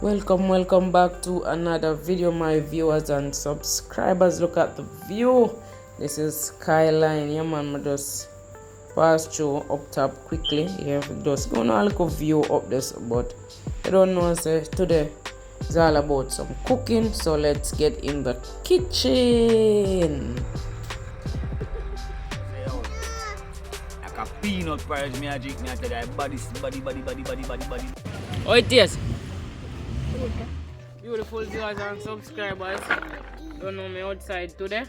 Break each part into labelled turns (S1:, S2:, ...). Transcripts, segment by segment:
S1: Welcome back to another video, my viewers and subscribers. Look at the view. This is skyline. Yeah man, I just pass through up top quickly. Yeah, just gonna look a view up this, but I don't know, say today it's all about some cooking, so let's get in the kitchen.
S2: Like a peanut porridge, me a drink, me a tell you, body.
S1: Oh, it is. Beautiful viewers and subscribers. Don't know me outside today.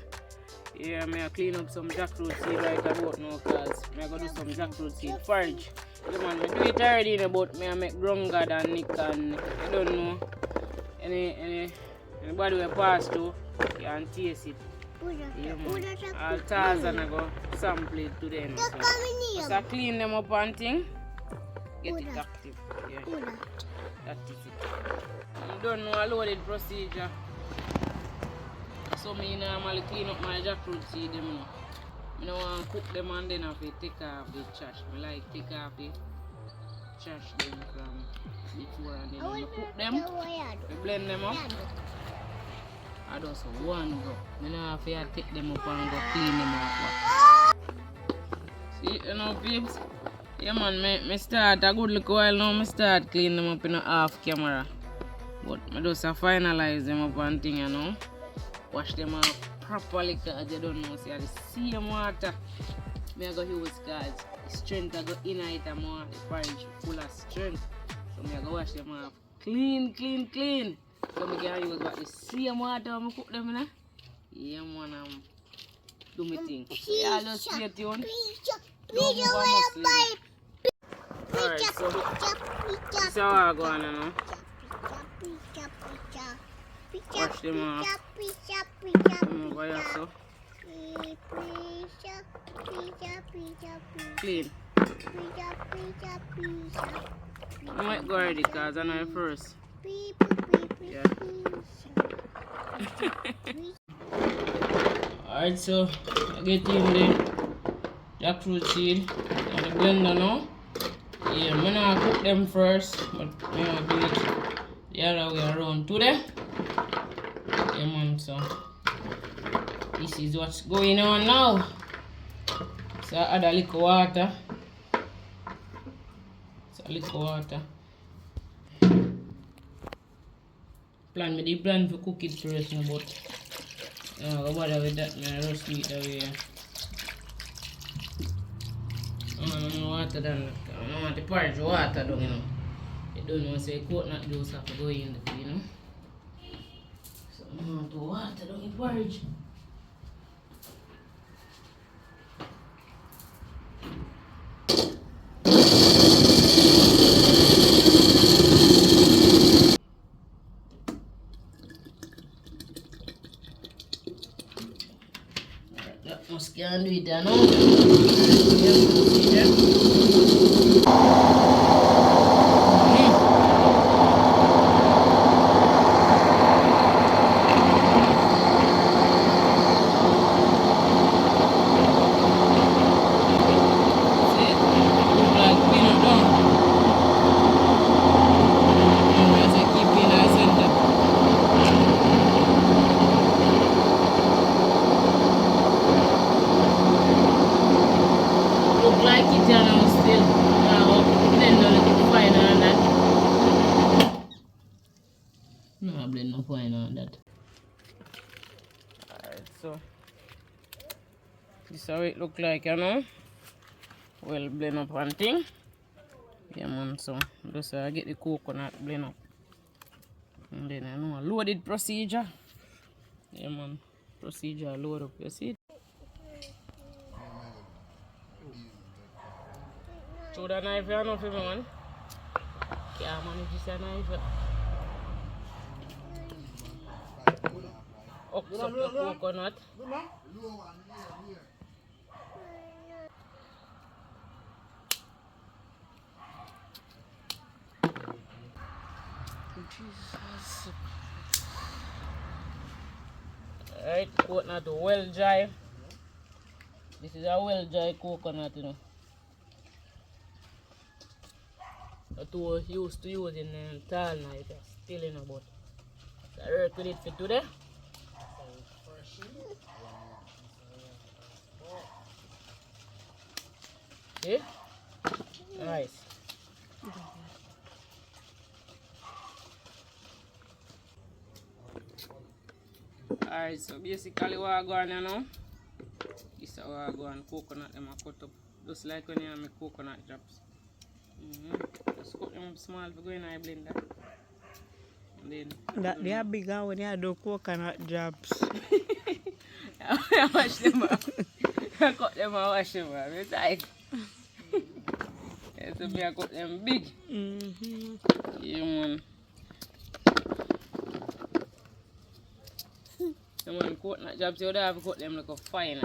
S1: Yeah, me a clean up some jackfruit seed right about now, cause me a go do some jackfruit seed porridge. Yeah man, me do it already, but me a make Grungad and Nick, and I don't know anybody will pass through can taste it. Yeah man, all Tarzan I go sample it today. No, so I clean them up and thing, get it active. Yeah, that is it. I don't know a loaded procedure. So me normally clean up my jackfruit seed them, you know. I don't want to cook them and then I take off the trash. I like take off the trash them from before, and then I cook them, I blend them up. I do so one go. I don't have to take them up and go clean them up. See, you know babes? Yeah man, me start a good look while now, I start clean them up in a half camera. But I just finalize them up and thing, you know. Wash them up properly, because you don't know, see the same water I go use, because the strength I go in it and more, the porridge full of strength. So I go wash them up clean. So I can use the same water I cook them in. Yeah man, do my thing. Yeah, just stay tuned. Don't move a muscle. Alright, so this is how I go on now. Wash them off. Over here, so. Clean. I might go already because I know it first. Yeah. Alright, so I get in the jackfruit seed and the blender now. Yeah, I'm gonna cook them first, but I'm gonna do it the other way around today. Yeah man, so this is what's going on now. So I add a little water. Plan me the plan to cook it first, no, but I don't bother with that, I roast it that way. No water than that. I don't want the porridge water down, you know. You don't know, say coconut juice have to go in the, you know. So I want to water down the porridge. That must can do it now. Like it now still. Now blend a little finer on that. No, I blend no finer on that. Alright, so this is how it look like, you know. Well blend up one thing. Yeah man, so just get the coconut blend up. And then I know a loaded procedure. Yeah man, procedure load up, you see. So the knife you know for me, man. Can't manage this knife. Up the coconut. Jesus. Alright, coconut well dry. This is a well dry coconut, you know. That was used to using tall knife. Feeling about. So I work with it for today. See? Nice. Alright, so basically what I go on now, this is how I go on coconut them I cut up. Just like when you make coconut drops. Just cut them up small for going in a blender. And then
S3: They are bigger when you do coconut drops.
S1: I wash them up. I cut them and wash them up. It's like so I cut them big. Yeah, man. And when coconut drops, you would have to cut them like a fine.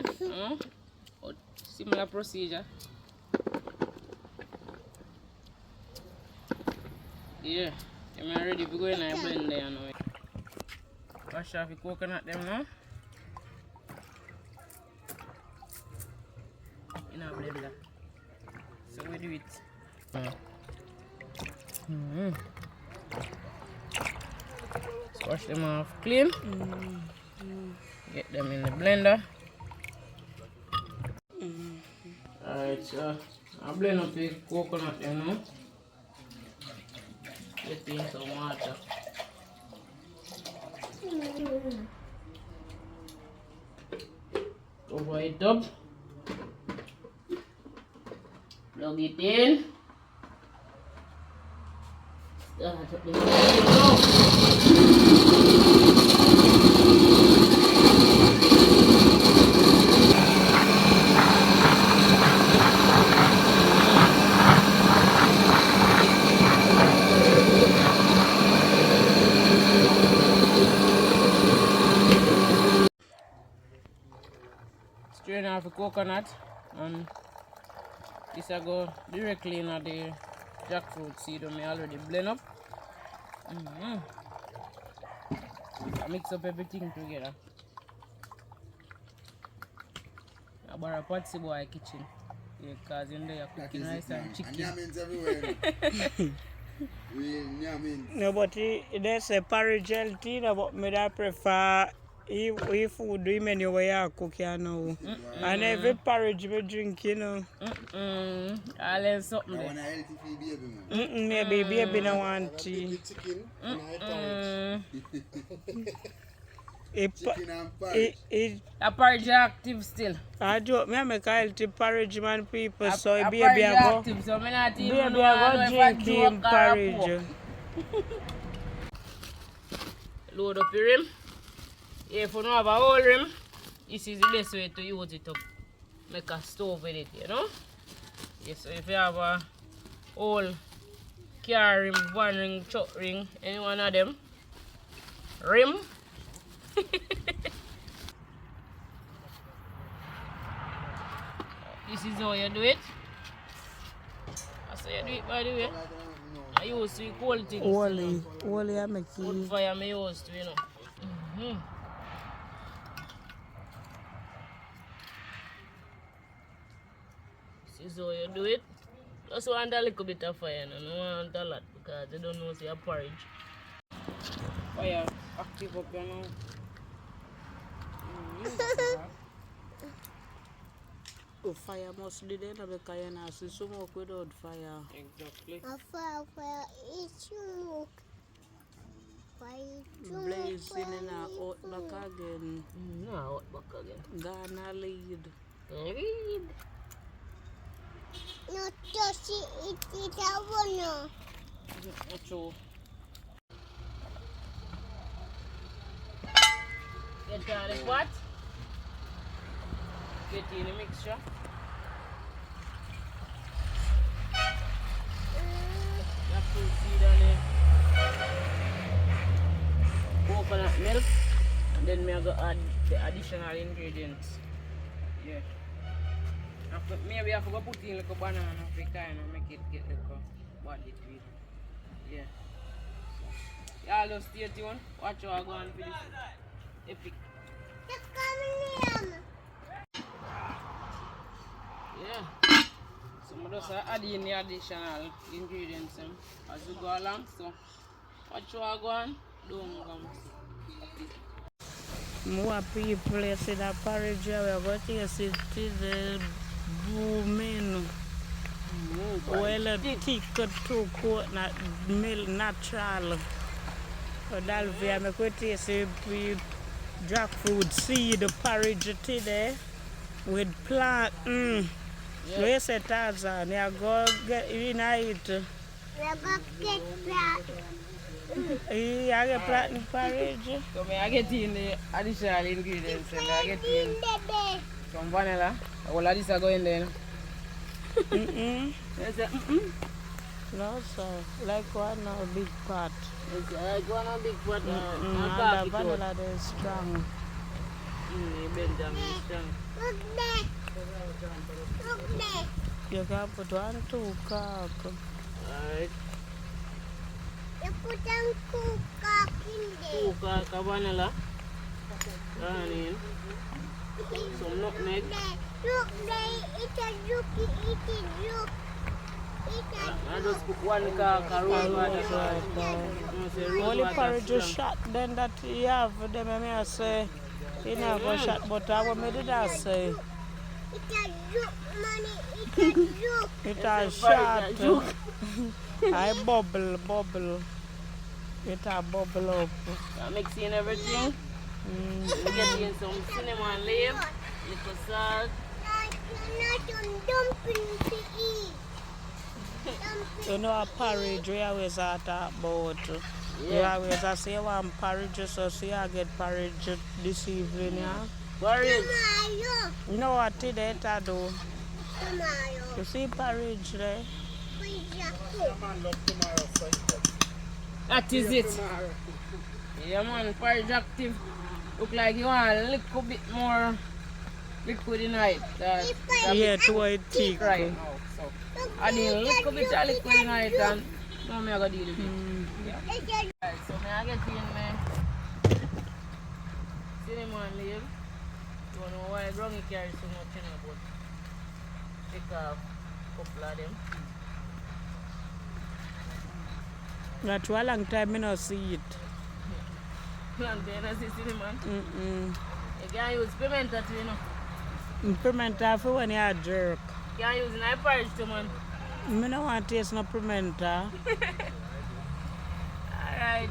S1: But similar procedure. Yeah, I'm ready to go in and blend there now. Wash off the coconut them now. In a blender. So we do it. So wash them off clean. Get them in the blender. Alright, so I blend up the coconut them now. Get in some water. Cover it up. Plug it in. Start up the machine now. Strain off the coconut and this I go directly in the jackfruit seed that I already blend up. I mix up everything together. I borrow Patssy Bwoy kitchen. Yeah, because in there you're cooking rice and chicken.
S3: No, but there's a porridge healthy, but I prefer if food women you are cooking now. And every porridge we drink, you know.
S1: I'll learn something there.
S3: Maybe baby no want tea.
S4: Chicken and porridge.
S1: A porridge active still.
S3: I do. Me make a healthy porridge man people, so
S1: A
S3: baby
S1: porridge
S3: I go.
S1: active, so me not even
S3: Baby
S1: know
S3: I go
S1: if
S3: drink him
S1: joke or a
S3: porridge.
S1: pork. Load up your rim. If you don't have a whole rim, this is the best way to use it to make a stove with it, you know? Yes, so if you have a whole car rim, van ring, truck ring, any one of them, rim. This is how you do it. That's how you do it, by the way. I use to cold things.
S3: Holy I make
S1: Wood
S3: you.
S1: fire I use to, you know. This is how you do it. Just want a little bit of fire, and I don't want a lot because they don't know it's a porridge. Fire active up, you know.
S3: Fire must be there because you not see smoke without fire.
S1: Exactly.
S5: Fire is smoke.
S3: Blazing in a hot back again.
S1: No, hot back again.
S3: Gonna lead.
S1: Lead.
S5: Not just it is a one.
S1: Not true. Get down the pot. Get in the mixture. Jackfruit seed on it. Coconut milk. And then me go add the additional ingredients. Yeah. After, maybe I forgot put in like a banana to kind of make it get like a body to it. Yeah. So, yeah, just stay tuned. Watch how I go on for this epic. Yeah. So I just add in the additional ingredients as we go along. So What you are going? Don't come.
S3: More people you see that porridge we are going to see the booming. Well, thick to coconut milk natural. So Dalvy, I'm going to see jackfruit seed porridge today with plant. You say Tarzan, you go get in it.
S5: You go get that.
S3: You get plant porridge.
S1: So I get in the additional ingredients and I get in some vanilla. All of this are going there. Yes,
S3: No, sir. Like one big pot.
S1: like one big pot.
S3: And the vanilla is strong.
S1: Benjamin strong.
S5: Look there. Look there.
S3: You can put 1, 2 cock.
S1: Alright.
S5: You put some cool cock in there.
S1: Coca vanilla. Onion. Some nutmeg.
S5: Look there. It's a rookie. It's a rook.
S1: I just put 1 cup of rose water.
S3: Only porridge is shot then that you have them and I say you never shot but I what did I say?
S5: It's a rook, money. It's a rook.
S3: It a shot. I bubble. It a bubble up.
S1: I mix in everything. We get in some cinnamon leaf, little salt.
S5: Not on dumpling to eat.
S3: You know a porridge we always talk about. You always say one porridge so see I get porridge this evening, yeah?
S1: Porridge.
S5: Tomorrow.
S3: You know what today I do?
S5: Tomorrow.
S3: You see porridge there?
S1: That is it. Yeah man, porridge active. Look like you want a little bit more liquid in it.
S3: Yeah, to it thick.
S1: Right now. So I need a little bit of liquid in it and now I'm going to deal with it. Yeah. Right, so I get in my cinnamon leaf. You don't know why wrong you carry so much in it, but take a couple of them.
S3: Not for a long time I don't see it.
S1: Long time I see cinnamon. You can use pimento too, you know.
S3: Pimento for when you are jerk.
S1: You can use in porridge too, man.
S3: I don't want to taste no pimento.
S1: Alright,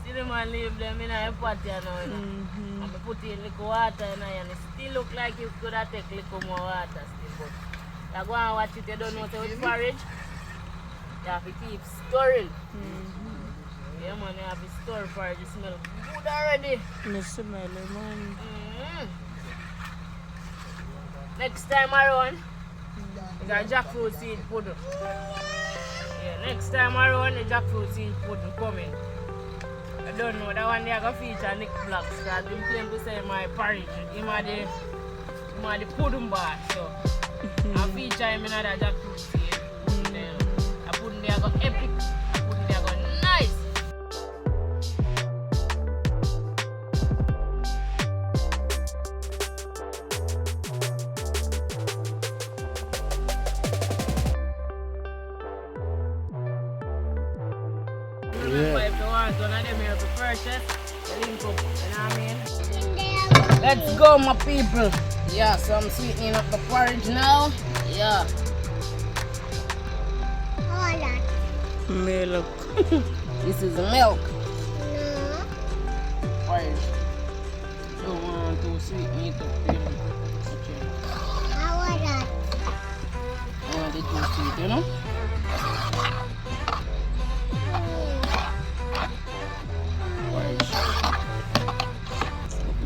S1: cinnamon leave them in a pot here now. And I put in little water in and it still look like you could have take little more water still. But you go and watch it, you don't know so with porridge. You have to keep stirring. Yeah man, you have to stir porridge, it smell good already.
S3: I smell it, man.
S1: Next time around, you got jackfruit seed pudding. Yeah, next time around, the jackfruit seed pudding coming. I don't know, that one they are going to feature Nick Blacks because he claim to say my porridge. He had the pudding bar, so I feature him in that jackfruit seed. Then I pudding there go epic, I pudding there go nice. Remember, if you want one of them here to purchase, link up, you know what I mean? Let's go, my people. Yeah, so I'm sweetening up the porridge now. Yeah.
S5: Hold on.
S3: Milk.
S1: This is milk.
S5: No.
S1: Porridge. Don't want to sweeten it up. Okay.
S5: How are that?
S1: I want it too sweet, you know?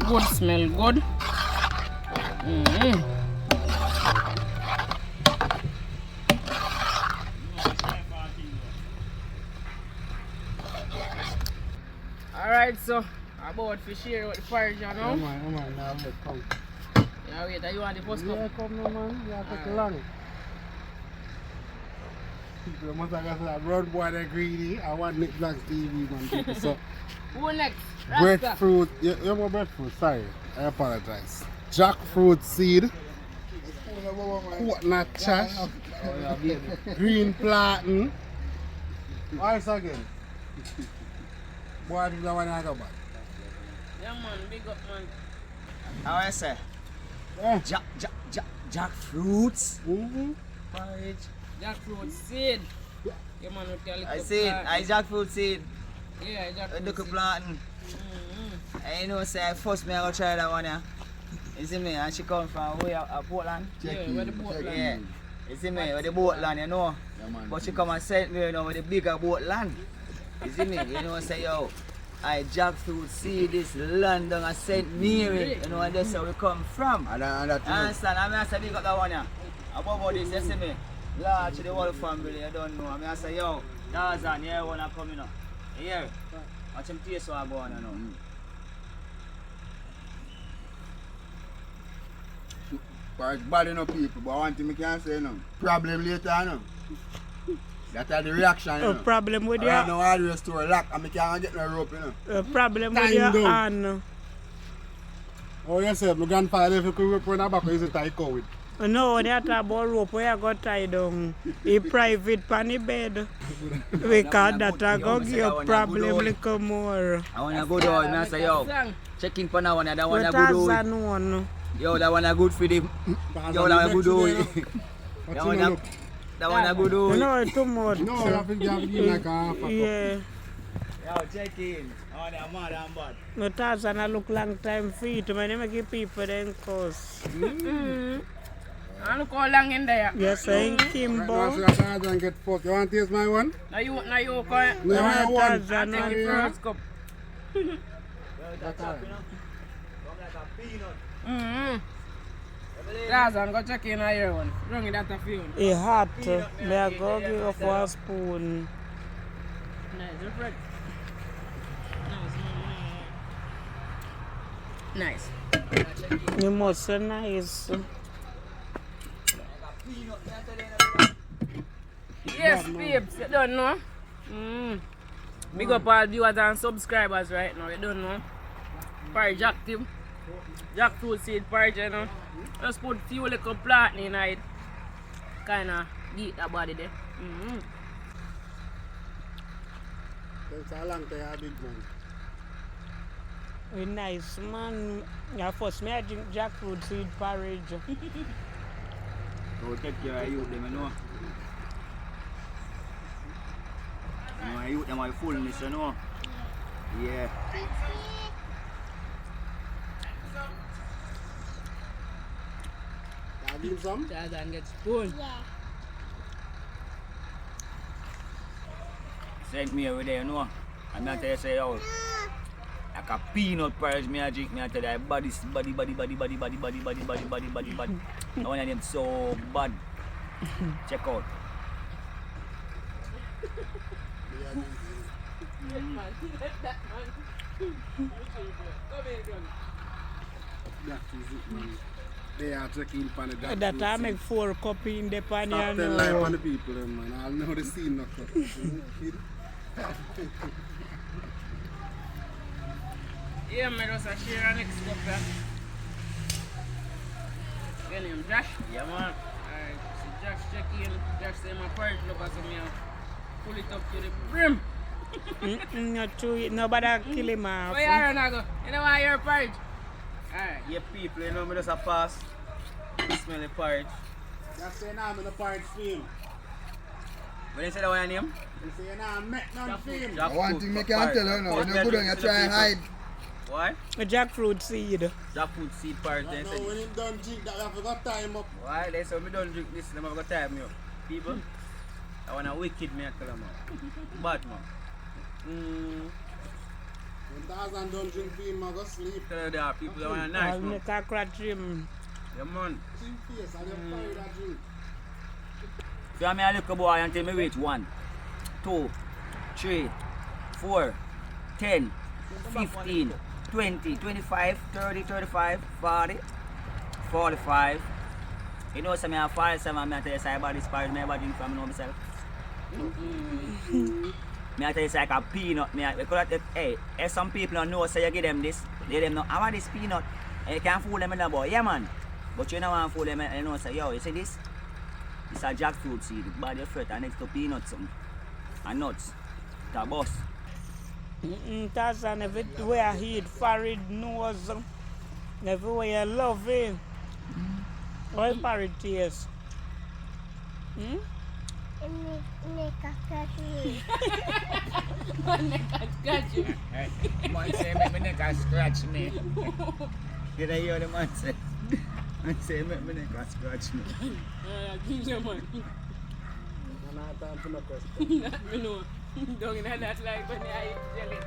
S1: Good, smell good. Alright, so about to share with the porridge now.
S4: Come on, now let's come.
S1: Yeah, wait, you want the first cup?
S4: Yeah, come no man, you have to take long. People must have got that broad boy that greedy. I want Nick Black's TV man. People, so
S1: Who next? Rasta.
S4: breadfruit, you have breadfruit, sorry, I apologize. Jackfruit seed, coconut chash, green plantain. Ice again. Boy, this is the one I go back.
S1: Yeah, man, big up, man.
S2: How I say?
S4: Eh.
S2: Jackfruits. Porridge.
S1: Jackfruit seed. Yeah, man, with your little
S2: I see it.
S1: plant.
S2: I jackfruit seed.
S1: Yeah, jackfruit
S2: Look at
S1: seed.
S2: planting. I know say first me I go try that one, yeah. You see me? And she come from where? Portland?
S1: Yeah, where the boat land.
S2: Yeah. You see me? Where the boat land, you know.
S4: Yeah, man.
S2: But she come and send me, you know, with the bigger boat land. You see me? You know, say, yo, I jackfruit see this land down at St. Mary. You know, and that's where we come from.
S4: And that
S2: Understand? I mean, I say, big up that one, yeah. Above this, you see me? Large to the whole family, you don't know. I mean, I say, yo, Tarzan, yeah, wanna come, you know. Here. Watch him taste what I go on, you know.
S4: But it's bad enough people, but one thing I can't say no. Problem later, no. That's the reaction, you
S3: A
S4: know.
S3: problem with
S4: I
S3: your
S4: know all the store lock and I can't get no rope, you know.
S3: a problem with
S4: Time
S3: your
S4: down.
S3: hand.
S4: Oh, yes, sir. My grandfather, if you could rope on the back, he used to tie cow with.
S3: No, they talk about rope where you got tied down. He private pan the bed. Because that I go give you problem little more.
S2: I wanna go down, and I say, yo, check in for that one, that one
S3: But
S2: a good
S3: that's
S2: do.
S3: one.
S2: Yo, that one a good for the. Yo, that one a good do. That one a good do.
S3: No, too much.
S4: No, I think you have to give like half a cup.
S3: Yeah.
S2: Yo, check in. Oh, they're mad and bad.
S3: No, Tarzan I look long time feet. When they make people then cause.
S1: And look how long in there.
S3: Yes, saying
S4: Right now,
S3: Kimbo.
S4: so I can't get fucked. You want to taste my one?
S1: Now you come.
S4: No, I want.
S3: Tarzan,
S1: I take the first cup.
S2: That's all.
S1: Tarzan, go check in on your one. Bring that a few.
S3: It hot. May I go give you for a spoon.
S1: Nice, your bread. Nice.
S3: You must say nice.
S1: Yes, babes, you don't know. Big up all viewers and subscribers right now, you don't know. Porridge active. Jackfruit seed porridge, you know. Just put few little plant in it. Kinda eat that body there.
S4: It's a long time, a big man.
S3: We nice man. Yeah, first me I drink jackfruit seed porridge.
S2: So take care of you, them, you know. You know, you them are fullness, you know. Yeah.
S4: Can I give him some?
S1: Tarzan get spoon.
S5: Yeah.
S2: Send me over there, you know. I'm not tell you, say, yo, like a peanut porridge, me I drink, me I tell you, body. I want them so bad. Check out.
S4: That is it, man. They are checking for the
S3: That I make 4 cup in the pan.
S4: Stop
S3: You
S4: telling lie on
S3: know.
S4: the people, them, man. I'll know the scene, no cup.
S1: Yeah, me just a share a next cup here. Your name Josh?
S2: Yeah, man.
S1: Alright, so Josh check in. Josh say my porridge lover, so me pull it up to the brim.
S3: Not true. Nobody kill him off.
S1: Where you are, Nago? You know why you're porridge? Alright.
S2: Yeah, people, you know, me just a pass. Smell the porridge.
S4: Just say now I'm in the part film.
S2: When you say that one name?
S4: You say now I'm met none film.
S2: Jackfruit,
S6: One thing me can tell you now, when you go down, you try and hide.
S2: Why?
S3: A jackfruit seed.
S2: Jackfruit seed porridge, they
S4: Right
S2: say.
S4: now, when him done drink that, we have got time up.
S2: Why? They say, me don't drink this, them have got time, yo. People, I want a wicked man, tell them, bad man.
S4: When Tarzan don't drink film, I go sleep.
S2: Tell you there, people, I want a
S3: I'll
S2: nice man.
S3: make a crack him.
S2: Yeah, man.
S4: Team face, and them carry that drink.
S2: So I'm a little boy until me reach 1, 2, 3, 4, 10, 15, 20, 25, 30, 35, 40, 45. You know, some I 47, I tell you, say about this porridge, I never drink from myself. I tell you, it's like a peanut. Because, hey, if some people don't know, say you give them this, they them know, I want this peanut. And you can't fool them in the boy. Yeah, man. But you don't want to fool them and you know, say, yo, you see this? It's a jackfruit seed, body of fruit, and next to peanuts and nuts. It's a bus.
S3: Tarzan, everywhere I eat, Farid knows, everywhere I love it. All Farid taste.
S5: Make a curry.
S1: Catch you.
S2: Man say make me neck a scratch me. Did I hear the man say? Man say make me neck a scratch me.
S1: Ginger man.
S6: And I have time for no question.
S1: That me know. Don't get that like when I eat jelly.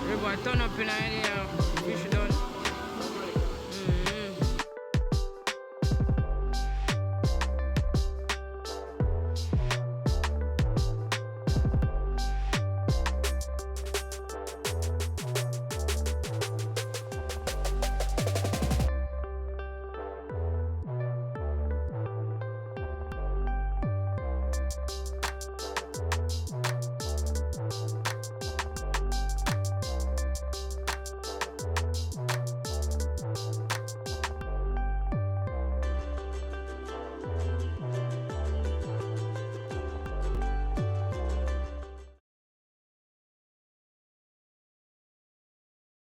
S1: River turn up in idea. Fish done.